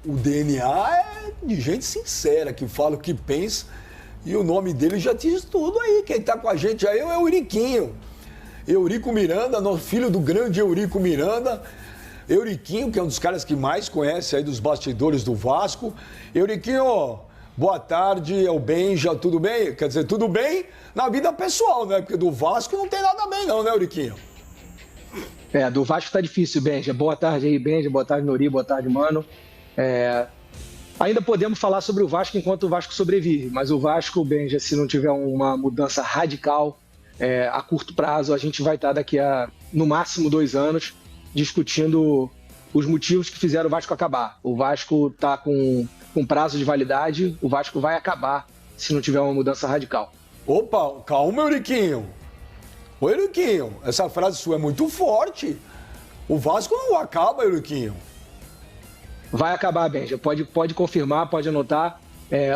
O DNA é de gente sincera, que fala o que pensa, e o nome dele já diz tudo aí. Quem tá com a gente aí é o Euriquinho. Eurico Miranda, nosso filho do grande Eurico Miranda. Euriquinho, que é um dos caras que mais conhece aí dos bastidores do Vasco. Euriquinho, boa tarde, é o Benja, tudo bem? Quer dizer, tudo bem na vida pessoal, né? Porque do Vasco não tem nada bem não, né, Euriquinho? Do Vasco tá difícil, Benja. Boa tarde aí, Benja. Boa tarde, Nori. Boa tarde, mano. Ainda podemos falar sobre o Vasco enquanto o Vasco sobrevive, mas o Vasco, Benja, se não tiver uma mudança radical a curto prazo, a gente vai estar daqui a, no máximo, 2 anos, discutindo os motivos que fizeram o Vasco acabar. O Vasco está com prazo de validade, o Vasco vai acabar se não tiver uma mudança radical. Opa, calma, Euriquinho. Ô, Euriquinho, essa frase sua é muito forte. O Vasco não acaba, Euriquinho. Vai acabar, Benja. Pode confirmar, pode anotar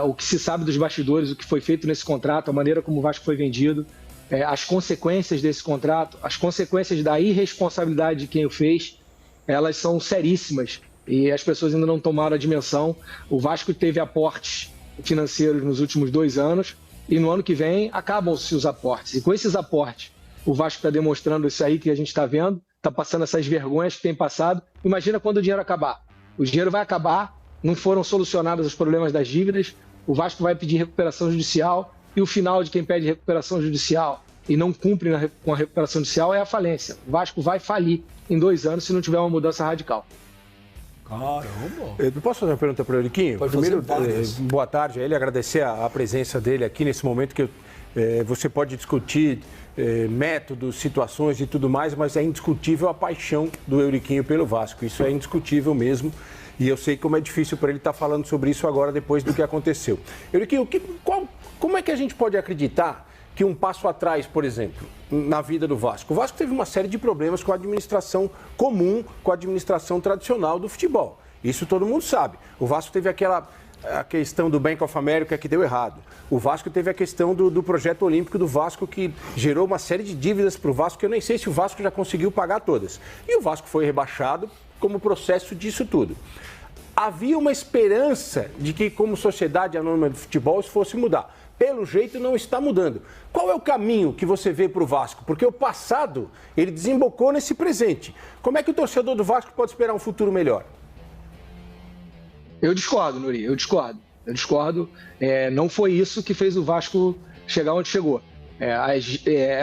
o que se sabe dos bastidores, o que foi feito nesse contrato, a maneira como o Vasco foi vendido, as consequências desse contrato, as consequências da irresponsabilidade de quem o fez, elas são seríssimas e as pessoas ainda não tomaram a dimensão. O Vasco teve aportes financeiros nos últimos 2 anos e no ano que vem acabam-se os aportes. E com esses aportes, o Vasco está demonstrando isso aí que a gente está vendo, está passando essas vergonhas que tem passado. Imagina quando o dinheiro acabar. O dinheiro vai acabar, não foram solucionados os problemas das dívidas, o Vasco vai pedir recuperação judicial e o final de quem pede recuperação judicial e não cumpre com a recuperação judicial é a falência. O Vasco vai falir em 2 anos se não tiver uma mudança radical. Caramba! Eu posso fazer uma pergunta para o Euriquinho? Primeiro, boa tarde a ele, agradecer a presença dele aqui nesse momento que você pode discutir métodos, situações e tudo mais, mas é indiscutível a paixão do Euriquinho pelo Vasco. Isso é indiscutível mesmo. E eu sei como é difícil para ele estar falando sobre isso agora, depois do que aconteceu. Euriquinho, como é que a gente pode acreditar que um passo atrás, por exemplo, na vida do Vasco? O Vasco teve uma série de problemas com a administração comum, com a administração tradicional do futebol. Isso todo mundo sabe. O Vasco teve a questão do Bank of America que deu errado. O Vasco teve a questão do projeto olímpico do Vasco que gerou uma série de dívidas para o Vasco que eu nem sei se o Vasco já conseguiu pagar todas. E o Vasco foi rebaixado como processo disso tudo. Havia uma esperança de que, como sociedade anônima de futebol, isso fosse mudar. Pelo jeito, não está mudando. Qual é o caminho que você vê para o Vasco? Porque o passado, ele desembocou nesse presente. Como é que o torcedor do Vasco pode esperar um futuro melhor? Eu discordo, Nuri, eu discordo. Não foi isso que fez o Vasco chegar onde chegou.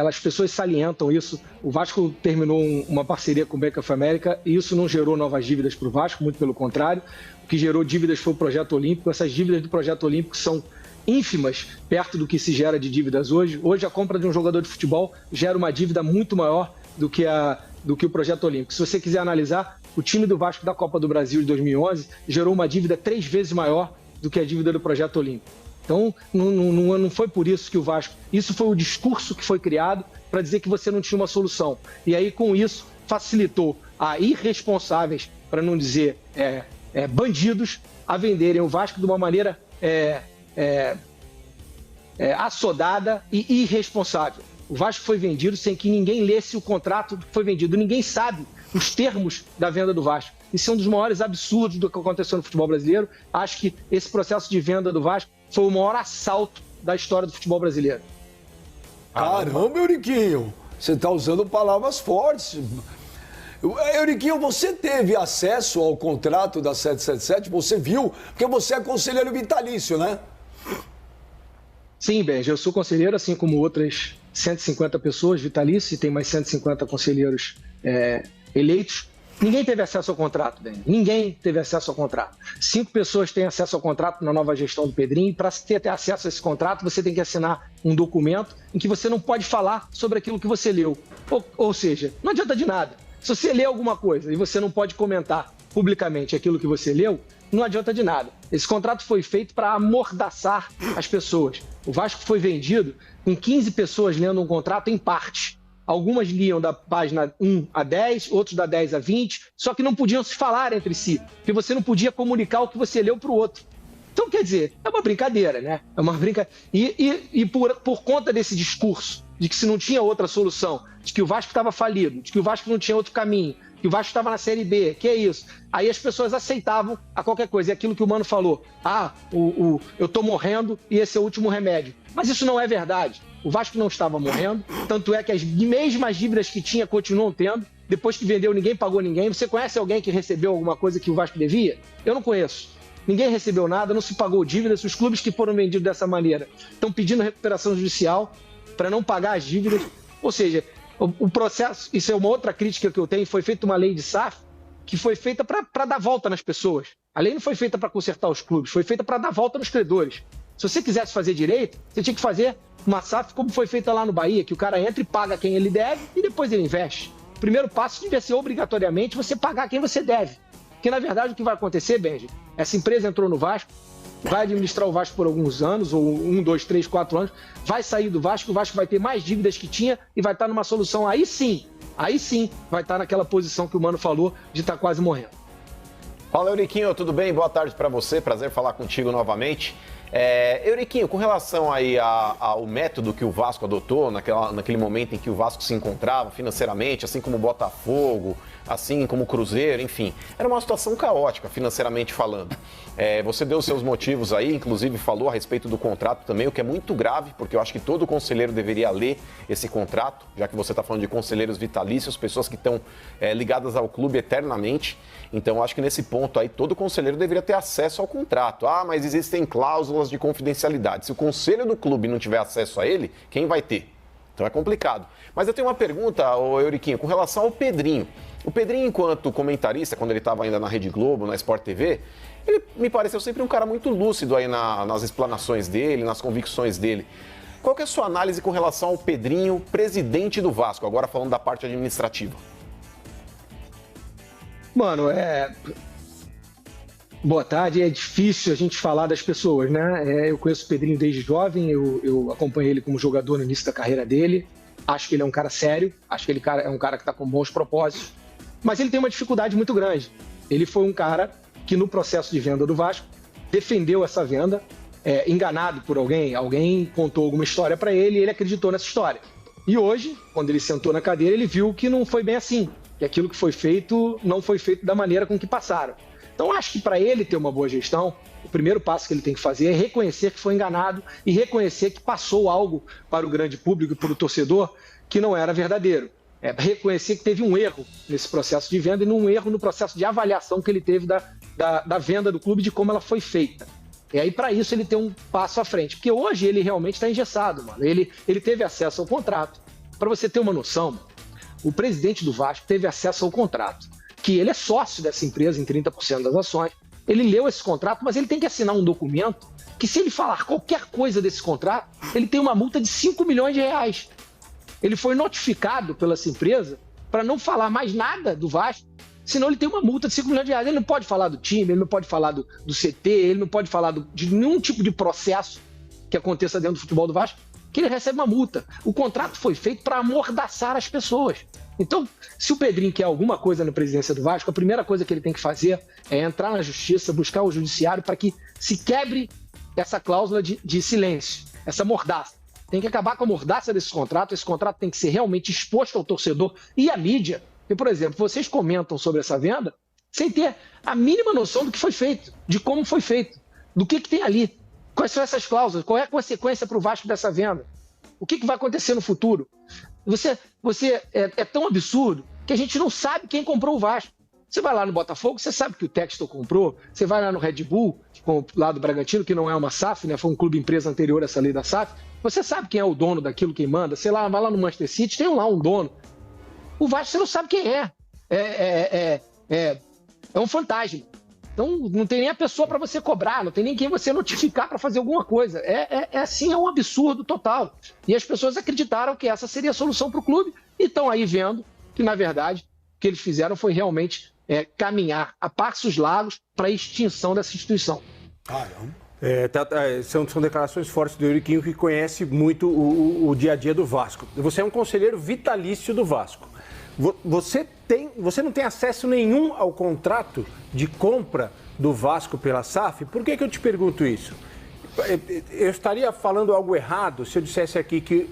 As pessoas salientam isso. O Vasco terminou uma parceria com o Bank of America e isso não gerou novas dívidas para o Vasco, muito pelo contrário. O que gerou dívidas foi o Projeto Olímpico. Essas dívidas do Projeto Olímpico são ínfimas perto do que se gera de dívidas hoje. Hoje a compra de um jogador de futebol gera uma dívida muito maior do que o Projeto Olímpico. Se você quiser analisar, o time do Vasco da Copa do Brasil de 2011 gerou uma dívida 3 vezes maior do que a dívida do Projeto Olímpico. Então, não foi por isso que o Vasco... Isso foi o discurso que foi criado para dizer que você não tinha uma solução. E aí, com isso, facilitou a irresponsáveis, para não dizer bandidos, a venderem o Vasco de uma maneira assodada e irresponsável. O Vasco foi vendido sem que ninguém lesse o contrato que foi vendido. Ninguém sabe os termos da venda do Vasco. Isso é um dos maiores absurdos do que aconteceu no futebol brasileiro. Acho que esse processo de venda do Vasco foi o maior assalto da história do futebol brasileiro. Caramba, Euriquinho, você está usando palavras fortes. Euriquinho, você teve acesso ao contrato da 777? Você viu? Porque você é conselheiro vitalício, né? Sim, Benja, eu sou conselheiro, assim como outras 150 pessoas vitalícias, e tem mais 150 conselheiros eleitos. Ninguém teve acesso ao contrato, Benja. Ninguém teve acesso ao contrato. 5 pessoas têm acesso ao contrato na nova gestão do Pedrinho, e para ter acesso a esse contrato, você tem que assinar um documento em que você não pode falar sobre aquilo que você leu. Ou seja, não adianta de nada. Se você lê alguma coisa e você não pode comentar publicamente aquilo que você leu, não adianta de nada. Esse contrato foi feito para amordaçar as pessoas. O Vasco foi vendido com 15 pessoas lendo um contrato em parte. Algumas liam da página 1 a 10, outros da 10 a 20, só que não podiam se falar entre si, porque você não podia comunicar o que você leu para o outro. Então, quer dizer, é uma brincadeira, né? É uma brincadeira. E por conta desse discurso de que se não tinha outra solução, de que o Vasco estava falido, de que o Vasco não tinha outro caminho, que o Vasco estava na Série B, que é isso. Aí as pessoas aceitavam a qualquer coisa. E aquilo que o Mano falou, eu tô morrendo e esse é o último remédio. Mas isso não é verdade. O Vasco não estava morrendo, tanto é que as mesmas dívidas que tinha continuam tendo. Depois que vendeu, ninguém pagou ninguém. Você conhece alguém que recebeu alguma coisa que o Vasco devia? Eu não conheço. Ninguém recebeu nada, não se pagou dívidas. Os clubes que foram vendidos dessa maneira estão pedindo recuperação judicial para não pagar as dívidas. Ou seja, o processo, isso é uma outra crítica que eu tenho, foi feita uma lei de SAF que foi feita para dar volta nas pessoas. A lei não foi feita para consertar os clubes, foi feita para dar volta nos credores. Se você quisesse fazer direito, você tinha que fazer uma SAF como foi feita lá no Bahia, que o cara entra e paga quem ele deve e depois ele investe. O primeiro passo devia ser obrigatoriamente você pagar quem você deve. Porque, na verdade, o que vai acontecer, Benji, essa empresa entrou no Vasco, vai administrar o Vasco por alguns anos, ou 1, 2, 3, 4 anos, vai sair do Vasco, o Vasco vai ter mais dívidas que tinha e vai estar numa solução. Aí sim, vai estar naquela posição que o Mano falou de estar quase morrendo. Fala, Euriquinho, tudo bem? Boa tarde para você, prazer falar contigo novamente. Euriquinho, com relação aí ao método que o Vasco adotou naquele momento em que o Vasco se encontrava financeiramente, assim como o Botafogo, assim como o Cruzeiro, enfim, era uma situação caótica financeiramente falando. Você deu seus motivos aí, inclusive falou a respeito do contrato também, o que é muito grave, porque eu acho que todo conselheiro deveria ler esse contrato, já que você está falando de conselheiros vitalícios, pessoas que estão ligadas ao clube eternamente. Então, eu acho que nesse ponto aí, todo conselheiro deveria ter acesso ao contrato. Mas existem cláusulas de confidencialidade. Se o conselho do clube não tiver acesso a ele, quem vai ter? Então é complicado. Mas eu tenho uma pergunta, Euriquinho, com relação ao Pedrinho. O Pedrinho, enquanto comentarista, quando ele estava ainda na Rede Globo, na Sport TV, ele me pareceu sempre um cara muito lúcido aí nas explanações dele, nas convicções dele. Qual que é a sua análise com relação ao Pedrinho, presidente do Vasco, agora falando da parte administrativa? Mano, boa tarde. É difícil a gente falar das pessoas, né? Eu conheço o Pedrinho desde jovem, eu acompanhei ele como jogador no início da carreira dele. Acho que ele é um cara sério, acho que ele é um cara que está com bons propósitos, mas ele tem uma dificuldade muito grande. Ele foi um cara que no processo de venda do Vasco defendeu essa venda, enganado por alguém contou alguma história para ele e ele acreditou nessa história. E hoje, quando ele sentou na cadeira, ele viu que não foi bem assim, que aquilo que foi feito não foi feito da maneira com que passaram. Então, acho que para ele ter uma boa gestão, o primeiro passo que ele tem que fazer é reconhecer que foi enganado e reconhecer que passou algo para o grande público e para o torcedor que não era verdadeiro. Reconhecer que teve um erro nesse processo de venda e um erro no processo de avaliação que ele teve da venda do clube, de como ela foi feita. E aí, para isso, ele tem um passo à frente. Porque hoje ele realmente está engessado, mano. Ele teve acesso ao contrato. Para você ter uma noção, o presidente do Vasco teve acesso ao contrato, que ele é sócio dessa empresa em 30% das ações. Ele leu esse contrato, mas ele tem que assinar um documento que, se ele falar qualquer coisa desse contrato, ele tem uma multa de 5 milhões de reais. Ele foi notificado pela essa empresa para não falar mais nada do Vasco, senão ele tem uma multa de 5 milhões de reais. Ele não pode falar do time, ele não pode falar do CT, ele não pode falar de nenhum tipo de processo que aconteça dentro do futebol do Vasco, que ele recebe uma multa. O contrato foi feito para amordaçar as pessoas. Então, se o Pedrinho quer alguma coisa na presidência do Vasco, a primeira coisa que ele tem que fazer é entrar na justiça, buscar o judiciário para que se quebre essa cláusula de silêncio, essa mordaça. Tem que acabar com a mordaça desse contrato, esse contrato tem que ser realmente exposto ao torcedor e à mídia. E, por exemplo, vocês comentam sobre essa venda sem ter a mínima noção do que foi feito, de como foi feito, do que tem ali, quais são essas cláusulas, qual é a consequência para o Vasco dessa venda, o que vai acontecer no futuro. Você é tão absurdo que a gente não sabe quem comprou o Vasco. Você vai lá no Botafogo, você sabe que o Textor comprou, você vai lá no Red Bull, lá do Bragantino, que não é uma SAF, né? Foi um clube empresa anterior a essa lei da SAF, você sabe quem é o dono daquilo, quem manda, sei lá, vai lá no Manchester City, tem lá um dono. O Vasco você não sabe quem é. É um fantasma. Então não tem nem a pessoa para você cobrar, não tem nem quem você notificar para fazer alguma coisa. Assim, é um absurdo total. E as pessoas acreditaram que essa seria a solução para o clube e estão aí vendo que, na verdade, o que eles fizeram foi realmente caminhar a passos largos para a extinção dessa instituição. São declarações fortes do Euriquinho, que conhece muito o dia a dia do Vasco. Você é um conselheiro vitalício do Vasco. Você não tem acesso nenhum ao contrato de compra do Vasco pela SAF? Por que eu te pergunto isso? Eu estaria falando algo errado se eu dissesse aqui que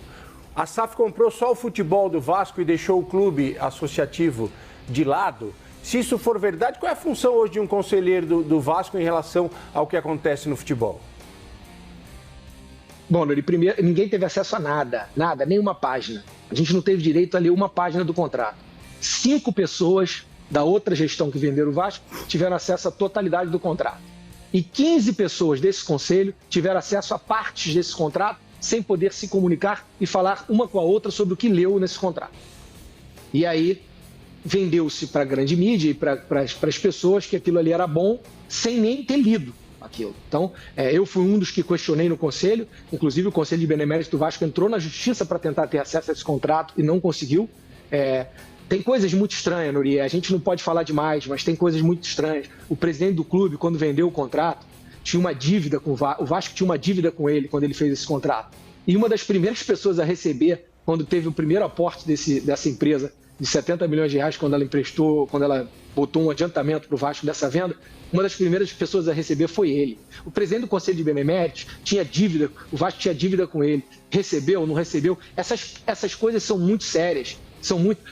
A SAF comprou só o futebol do Vasco e deixou o clube associativo de lado. Se isso for verdade, qual é a função hoje de um conselheiro do Vasco em relação ao que acontece no futebol? Bom, Nuri, primeiro, ninguém teve acesso a nada, nenhuma página. A gente não teve direito a ler uma página do contrato. 5 pessoas da outra gestão que venderam o Vasco tiveram acesso à totalidade do contrato. E 15 pessoas desse conselho tiveram acesso a partes desse contrato sem poder se comunicar e falar uma com a outra sobre o que leu nesse contrato. E aí vendeu-se para a grande mídia e para as pessoas que aquilo ali era bom sem nem ter lido aquilo. Então, eu fui um dos que questionei no conselho, inclusive o Conselho de Benemérito do Vasco entrou na justiça para tentar ter acesso a esse contrato e não conseguiu. Tem coisas muito estranhas, Nuri, a gente não pode falar demais, mas tem coisas muito estranhas. O presidente do clube, quando vendeu o contrato, tinha uma dívida com o Vasco tinha uma dívida com ele quando ele fez esse contrato. E uma das primeiras pessoas a receber, quando teve o primeiro aporte dessa empresa, de 70 milhões de reais, quando ela botou um adiantamento para o Vasco dessa venda, uma das primeiras pessoas a receber foi ele. O presidente do Conselho de Beneméritos tinha dívida, o Vasco tinha dívida com ele, recebeu, não recebeu. Essas coisas são muito sérias.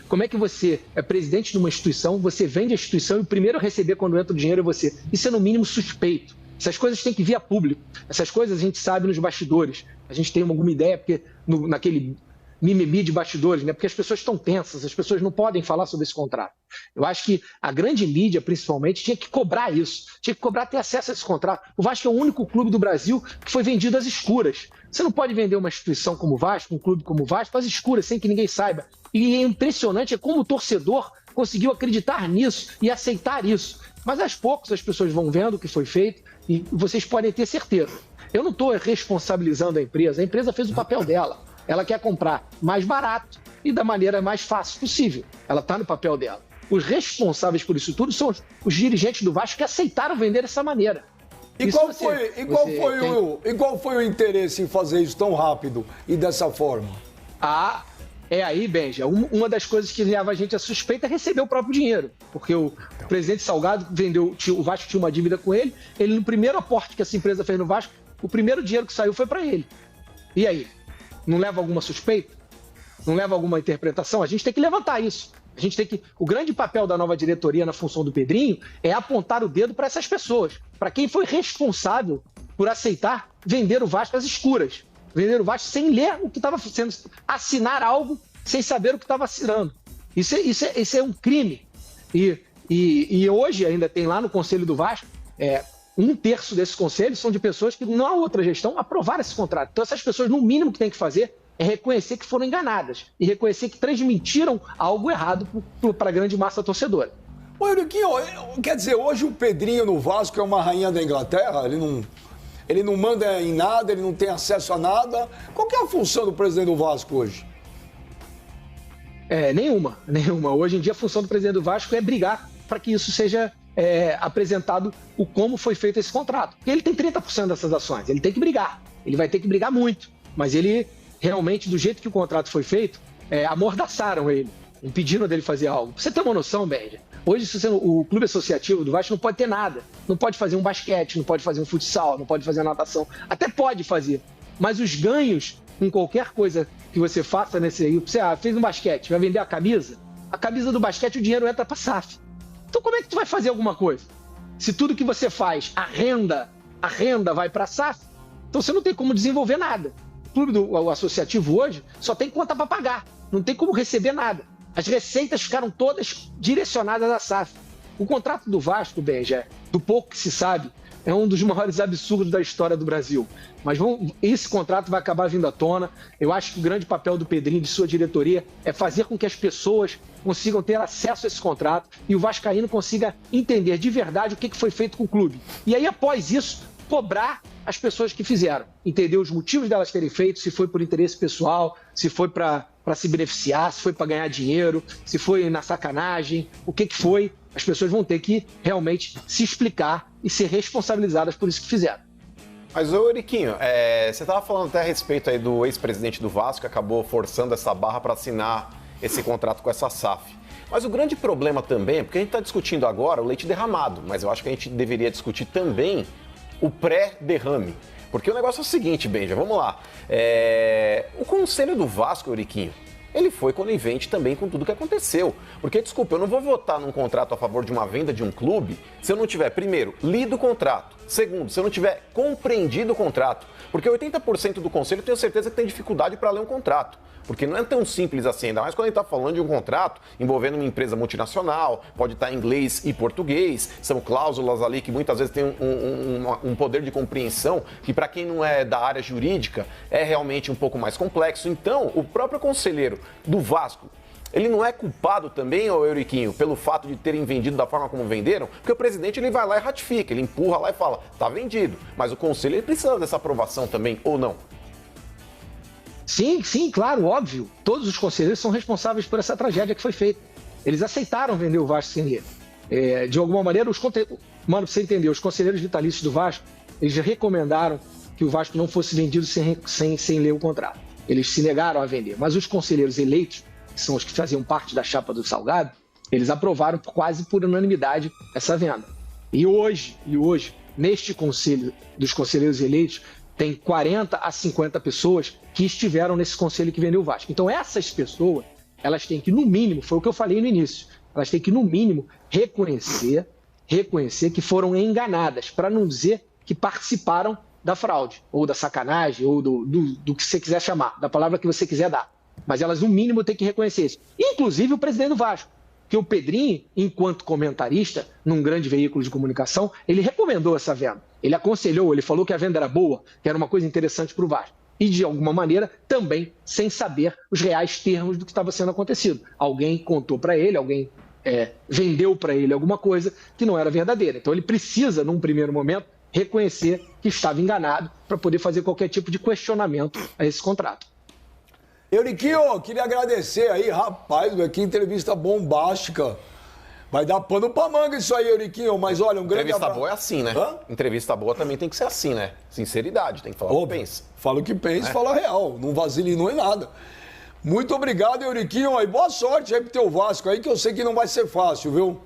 Como é que você é presidente de uma instituição, você vende a instituição e o primeiro a receber quando entra o dinheiro é você? Isso é no mínimo suspeito. Essas coisas têm que vir a público. Essas coisas a gente sabe nos bastidores. A gente tem alguma ideia, porque naquele mimimi de bastidores, né? Porque as pessoas estão tensas, as pessoas não podem falar sobre esse contrato. Eu acho que a grande mídia, principalmente, tinha que cobrar isso, tinha que cobrar ter acesso a esse contrato. O Vasco é o único clube do Brasil que foi vendido às escuras. Você não pode vender uma instituição como o Vasco, um clube como o Vasco, às escuras, sem que ninguém saiba. E é impressionante como o torcedor conseguiu acreditar nisso e aceitar isso. Mas aos poucos as pessoas vão vendo o que foi feito e vocês podem ter certeza. Eu não estou responsabilizando a empresa fez o papel dela. Ela quer comprar mais barato e da maneira mais fácil possível. Ela está no papel dela. Os responsáveis por isso tudo são os dirigentes do Vasco que aceitaram vender dessa maneira. E qual foi o interesse em fazer isso tão rápido e dessa forma? Aí, Benja, uma das coisas que leva a gente a suspeita é receber o próprio dinheiro. Porque o presidente Salgado vendeu, o Vasco tinha uma dívida com ele, no primeiro aporte que essa empresa fez no Vasco, o primeiro dinheiro que saiu foi para ele. E aí? Não leva alguma suspeita? Não leva alguma interpretação? A gente tem que levantar isso. O grande papel da nova diretoria na função do Pedrinho é apontar o dedo para essas pessoas, para quem foi responsável por aceitar vender o Vasco às escuras. Vender o Vasco sem ler o que estava sendo, assinar algo sem saber o que estava assinando. Isso é um crime. E hoje ainda tem lá no Conselho do Vasco, 1/3 desse conselho são de pessoas que, na outra gestão, aprovaram esse contrato. Então, essas pessoas, no mínimo que tem que fazer é reconhecer que foram enganadas e reconhecer que transmitiram algo errado para a grande massa torcedora. Ô, Euriquinho, quer dizer, hoje o Pedrinho no Vasco é uma rainha da Inglaterra? Ele não manda em nada, ele não tem acesso a nada. Qual que é a função do presidente do Vasco hoje? Nenhuma. Hoje em dia, a função do presidente do Vasco é brigar para que isso seja apresentado como foi feito esse contrato. Porque ele tem 30% dessas ações, ele tem que brigar. Ele vai ter que brigar muito. Mas ele, realmente, do jeito que o contrato foi feito, amordaçaram ele, impedindo dele fazer algo. Pra você ter uma noção, Benja, hoje o clube associativo do Vasco não pode ter nada. Não pode fazer um basquete, não pode fazer um futsal, não pode fazer uma natação. Até pode fazer. Mas os ganhos em qualquer coisa que você faça nesse aí, você fez um basquete, vai vender a camisa do basquete, o dinheiro entra para SAF. Então como é que tu vai fazer alguma coisa? Se tudo que você faz, a renda vai para a SAF, então você não tem como desenvolver nada. O clube associativo hoje só tem conta para pagar, não tem como receber nada. As receitas ficaram todas direcionadas à SAF. O contrato do Vasco, Benja, do pouco que se sabe, é um dos maiores absurdos da história do Brasil. Mas esse contrato vai acabar vindo à tona. Eu acho que o grande papel do Pedrinho e de sua diretoria é fazer com que as pessoas consigam ter acesso a esse contrato e o vascaíno consiga entender de verdade o que foi feito com o clube. E aí, após isso, cobrar as pessoas que fizeram. Entender os motivos delas terem feito, se foi por interesse pessoal, se foi para se beneficiar, se foi para ganhar dinheiro, se foi na sacanagem, o que foi. As pessoas vão ter que realmente se explicar e ser responsabilizadas por isso que fizeram. Mas, ô Euriquinho, você estava falando até a respeito aí do ex-presidente do Vasco, que acabou forçando essa barra para assinar esse contrato com essa SAF. Mas o grande problema também, porque a gente está discutindo agora o leite derramado, mas eu acho que a gente deveria discutir também o pré-derrame. Porque o negócio é o seguinte, Benja, vamos lá. O conselho do Vasco, Euriquinho, ele foi conivente também com tudo que aconteceu. Porque, desculpa, eu não vou votar num contrato a favor de uma venda de um clube se eu não tiver, primeiro, lido o contrato. Segundo, se eu não tiver compreendido o contrato. Porque 80% do conselho eu tenho certeza que tem dificuldade para ler um contrato. Porque não é tão simples assim, ainda mais quando a gente está falando de um contrato envolvendo uma empresa multinacional, pode estar em inglês e português, são cláusulas ali que muitas vezes têm um poder de compreensão que para quem não é da área jurídica é realmente um pouco mais complexo. Então, o próprio conselheiro do Vasco, ele não é culpado também, ô Euriquinho, pelo fato de terem vendido da forma como venderam? Porque o presidente ele vai lá e ratifica, ele empurra lá e fala, tá vendido. Mas o conselho ele precisa dessa aprovação também, ou não? Sim, claro, óbvio. Todos os conselheiros são responsáveis por essa tragédia que foi feita. Eles aceitaram vender o Vasco sem ler. De alguma maneira, Mano, pra você entender, os conselheiros vitalícios do Vasco, eles já recomendaram que o Vasco não fosse vendido sem ler o contrato. Eles se negaram a vender. Mas os conselheiros eleitos, que são os que faziam parte da chapa do Salgado, eles aprovaram quase por unanimidade essa venda. E hoje, neste conselho dos conselheiros eleitos, tem 40 a 50 pessoas que estiveram nesse conselho que vendeu o Vasco. Então essas pessoas, elas têm que, no mínimo, foi o que eu falei no início, elas têm que, no mínimo, reconhecer que foram enganadas, para não dizer que participaram da fraude, ou da sacanagem, ou do que você quiser chamar, da palavra que você quiser dar. Mas elas, no mínimo, têm que reconhecer isso. Inclusive o presidente do Vasco, que o Pedrinho, enquanto comentarista, num grande veículo de comunicação, ele recomendou essa venda. Ele aconselhou, ele falou que a venda era boa, que era uma coisa interessante para o Vasco. E, de alguma maneira, também sem saber os reais termos do que estava sendo acontecido. Alguém contou para ele, alguém vendeu para ele alguma coisa que não era verdadeira. Então ele precisa, num primeiro momento, reconhecer que estava enganado para poder fazer qualquer tipo de questionamento a esse contrato. Euriquinho, queria agradecer aí, rapaz, que entrevista bombástica. Vai dar pano pra manga isso aí, Euriquinho, mas olha, um grande Entrevista boa é assim, né? Entrevista boa também tem que ser assim, né? Sinceridade, tem que falar o que pensa. Fala o que pensa, fala real, não vasilinou em nada. Muito obrigado, Euriquinho, e boa sorte aí pro teu Vasco aí, que eu sei que não vai ser fácil, viu?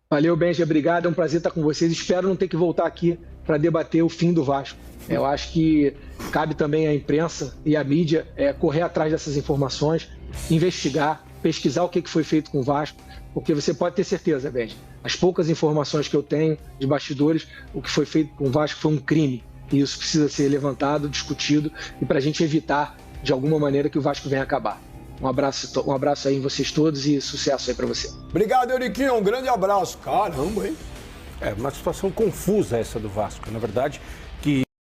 Valeu, Benja, obrigado, é um prazer estar com vocês. Espero não ter que voltar aqui para debater o fim do Vasco. Eu acho que cabe também à imprensa e à mídia correr atrás dessas informações, investigar, pesquisar o que foi feito com o Vasco, porque você pode ter certeza, Benja, as poucas informações que eu tenho de bastidores, o que foi feito com o Vasco foi um crime. E isso precisa ser levantado, discutido, e para a gente evitar, de alguma maneira, que o Vasco venha acabar. Um abraço aí em vocês todos e sucesso aí para você. Obrigado, Euriquinho. Um grande abraço. Caramba, hein? É uma situação confusa essa do Vasco. Na verdade,